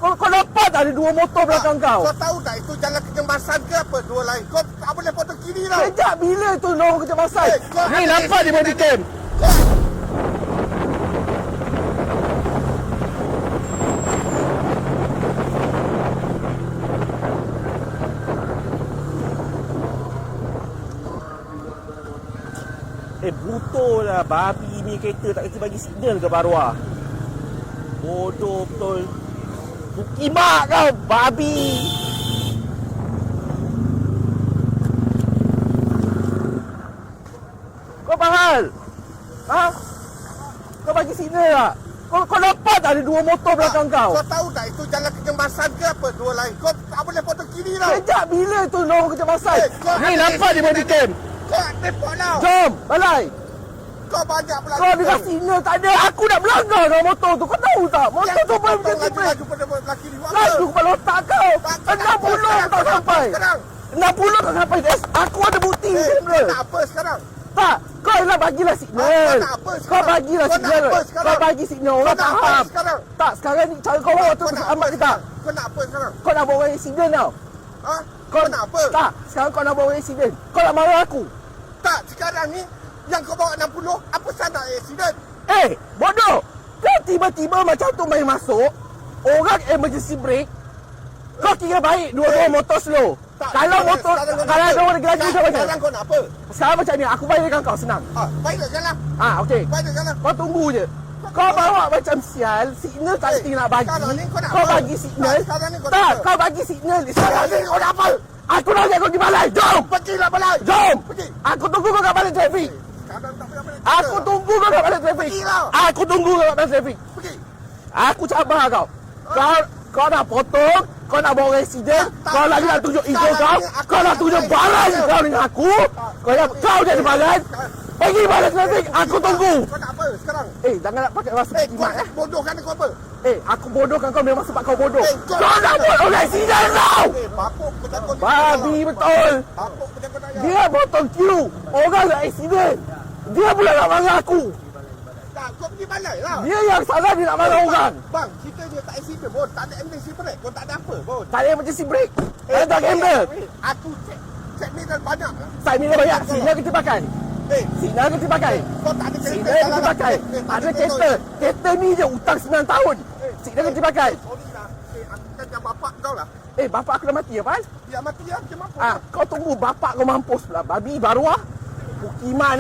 Kau dapat ada dua motor belakang kau. Kau tahu tak itu jalan kecemasan ke apa dua lain? Kau tak boleh potong kiri tau. Sejak bila tu lorong kecemasan? kau Ni ada nampak di body cam. Betul lah. Babi ni kereta tak kasi bagi signal ke Barwah. Bodoh betul. Bukimak kau, babi. Kau bahal? Ha? Kau bagi signal tak? Kau dapat ada dua motor belakang kau. Kau tahu tak itu jalan kecemasan ke apa dua lain? Kau tak boleh potong kiri tau. Sejak bila tu lorong kecemasan? Ni ada nampak di body cam. Kau tepok tau. Jom, balai. Kau banyak pula. Kau ada signal tak ada. Aku nak melanggar dengan motor tu. Kau tahu tak? Motor tu boleh berhenti break. Laju pada belakang kiri. Laju kepala otak kau. 60 tak sampai. 60 tak sampai. Aku ada bukti kamera. Tak apa sekarang. Tak. Kau nak bagilah signal. Kau bagilah signal. Kau bagi signal. Orang faham. Tak, sekarang ni cara kau bawa tu amat ke tak? Kau nak apa sekarang? Kau nak bawa accident tau. Ha? Kau nak apa? Tak, sekarang kau nak bawa accident. Kau nak marah aku. Tak, sekarang ni yang kau bawa 60, apa salah accident? Bodoh. Kau tiba-tiba macam tu main masuk. Orang emergency brake. Kau kira baik dua-dua motor slow. Kalau motor, kalau ada orang lagi kau macam. Sekarang kau nak apa? Sekarang macam ni, aku bayarkan kau senang. Baiklah jalan. Okey. Baiklah jalan. Kau tunggu je. Kau bawa macam sial, signal tak mesti nak bagi. Kau bagi signal. Tak, kau bagi signal. Sekarang ni kau nak apa? Aku nak lihat kau di balai. Jom. Pergilah balai. Jom. Pergi. Aku tunggu kau kat balai trafik. Sekarang tak payah balik. Aku tunggu kau kat balai trafik. Pergilah. Aku tunggu kau kat balai trafik. Pergi. Aku cabar kau. Kau nak potong, kau nak bawa residen, kau lagi nak tunjuk ego kau, kau nak tunjuk balas kau dengan aku, kau jadi balas. Pergi balai trafik, aku tunggu. Kau nak apa sekarang? Jangan nak pakai bahasa kimak Kau bodohkan aku apa? Aku bodohkan kau memang sebab kau bodoh. Kau nak buat residen kau. Bapuk penyakut. Babi betul. Bapuk penyakut ayam. Dia potong queue, orang nak accident. Dia pula nak marah aku. Tak, kau pergi balai lah. Dia yang salah dia nak marah orang. Bang, kita dia tak accident pun. Tak ada emergency brake. Kau tak ada apa pun. Tak ada emergency brake. Tak ada kamera. Aku cek ni dah banyak. Saya ni dah banyak. Signal kita pakai. Signal kita pakai. Kau tak ada kereta. Signal kita pakai. Ada kereta. Kereta ni je hutang 9 tahun. Signal kita pakai. Sorry lah. Aku kan yang bapak kau lah. Bapak aku dah mati apa? Dia mati lah. Macam apa? Kau tunggu bapak kau mampus pula. Babi Barwah. Bukiman